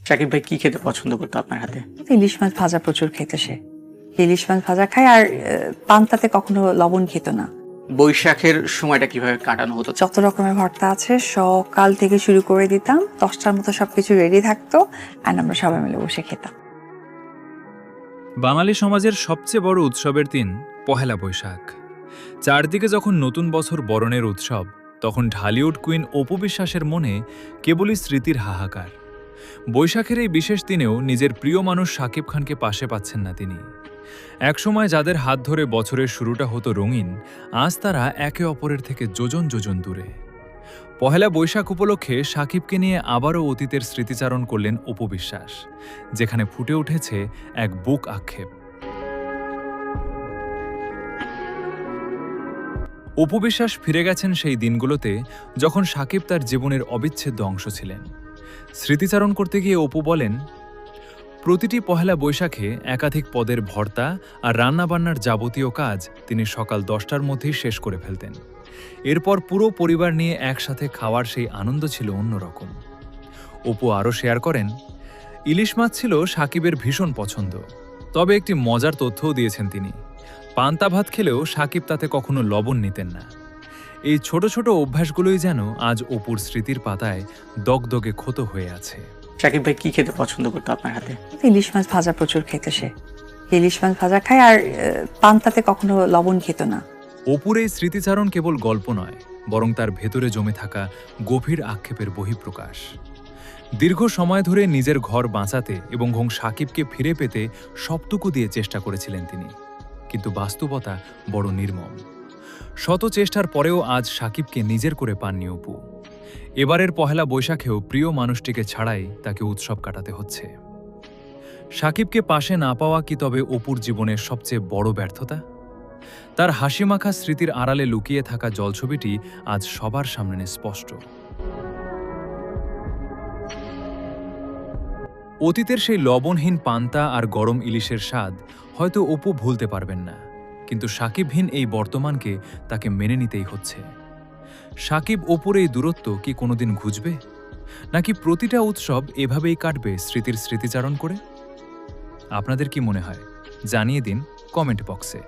শাকিব ভাই কি খেতে পছন্দ করতো আপনার হাতে? ইলিশ মাছ ভাজা প্রচুর খেতে সে। ইলিশ মাছ ভাজা খায় আর পান্তাতে কখনো লবণ খেত না। বৈশাখের সময়টা কিভাবে কাটানো হতো? যত রকমের ভর্তা আছে সকাল থেকে শুরু করে দিতাম, 10টার মতো সবকিছু রেডি থাকতো আর আমরা সবাই মিলে বসে খেতাম। বাঙালি সমাজের সবচেয়ে বড় উৎসবের দিন পহেলা বৈশাখ। চারদিকে যখন নতুন বছর বরণের উৎসব, তখন ঢালিউড কুইন অপু বিশ্বাসের মনে কেবলই স্মৃতির হাহাকার। বৈশাখের এই বিশেষ দিনেও নিজের প্রিয় মানুষ শাকিব খানকে পাশে পাচ্ছেন না তিনি। একসময় যাদের হাত ধরে বছরের শুরুটা হতো রঙিন, আজ তারা একে অপরের থেকে যোজন যোজন দূরে। পহেলা বৈশাখ উপলক্ষে শাকিবকে নিয়ে আবারও অতীতের স্মৃতিচারণ করলেন অপু বিশ্বাস, যেখানে ফুটে উঠেছে এক বুক আক্ষেপ। অপু বিশ্বাস ফিরে গেছেন সেই দিনগুলোতে যখন শাকিব তার জীবনের অবিচ্ছেদ্য অংশ ছিলেন। স্মৃতিচারণ করতে গিয়ে অপু বলেন, প্রতিটি পহেলা বৈশাখে একাধিক পদের ভর্তা আর রান্নাবান্নার যাবতীয় কাজ তিনি সকাল 10টার মধ্যেই শেষ করে ফেলতেন। এরপর পুরো পরিবার নিয়ে একসাথে খাওয়ার সেই আনন্দ ছিল অন্যরকম। অপু আরও শেয়ার করেন, ইলিশ মাছ ছিল শাকিবের ভীষণ পছন্দ, তবে একটি মজার তথ্যও দিয়েছেন তিনি। পান্তা ভাত খেলেও শাকিব তাতে কখনো লবণ নিতেন না। এই ছোট ছোট অভ্যাসগুলোই যেন আজ অপুর স্মৃতির পাতায় দগদগে ক্ষত হয়ে আছে। শাকিব ভাই কি খেতে পছন্দ করতো আপনার হাতে? ইলিশ মাছ ভাজা প্রচুর খেতে সে। ইলিশ মাছ ভাজা খায় আর পান্তাতে কখনো লবণ খেত না। অপুর এই স্মৃতিচারণ কেবল গল্প নয়, বরং তার ভেতরে জমে থাকা গভীর আক্ষেপের বহিঃপ্রকাশ। দীর্ঘ সময় ধরে নিজের ঘর বাঁচাতে এবং শাকিবকে ফিরে পেতে সবটুকু দিয়ে চেষ্টা করেছিলেন তিনি, কিন্তু বাস্তবতা বড় নির্মম। শত চেষ্টার পরেও আজ শাকিবকে নিজের করে পাননি অপু। এবারের পহেলা বৈশাখেও প্রিয় মানুষটিকে ছাড়াই তাকে উৎসব কাটাতে হচ্ছে। শাকিবকে পাশে না পাওয়া কি তবে অপুর জীবনের সবচেয়ে বড় ব্যর্থতা? তার হাসিমাখা স্মৃতির আড়ালে লুকিয়ে থাকা জলছবিটি আজ সবার সামনে স্পষ্ট। অতীতের সেই লবণহীন পান্তা আর গরম ইলিশের স্বাদ হয়তো অপু ভুলতে পারবেন না, কিন্তু শাকিবহীন এই বর্তমানকে তাকে মেনে নিতেই হচ্ছে। শাকিব অপুর এই দূরত্ব কি কোনোদিন ঘুচবে, নাকি প্রতিটা উৎসব এভাবেই কাটবে স্মৃতির স্মৃতিচারণ করে? আপনাদের কি মনে হয় জানিয়ে দিন কমেন্ট বক্সে।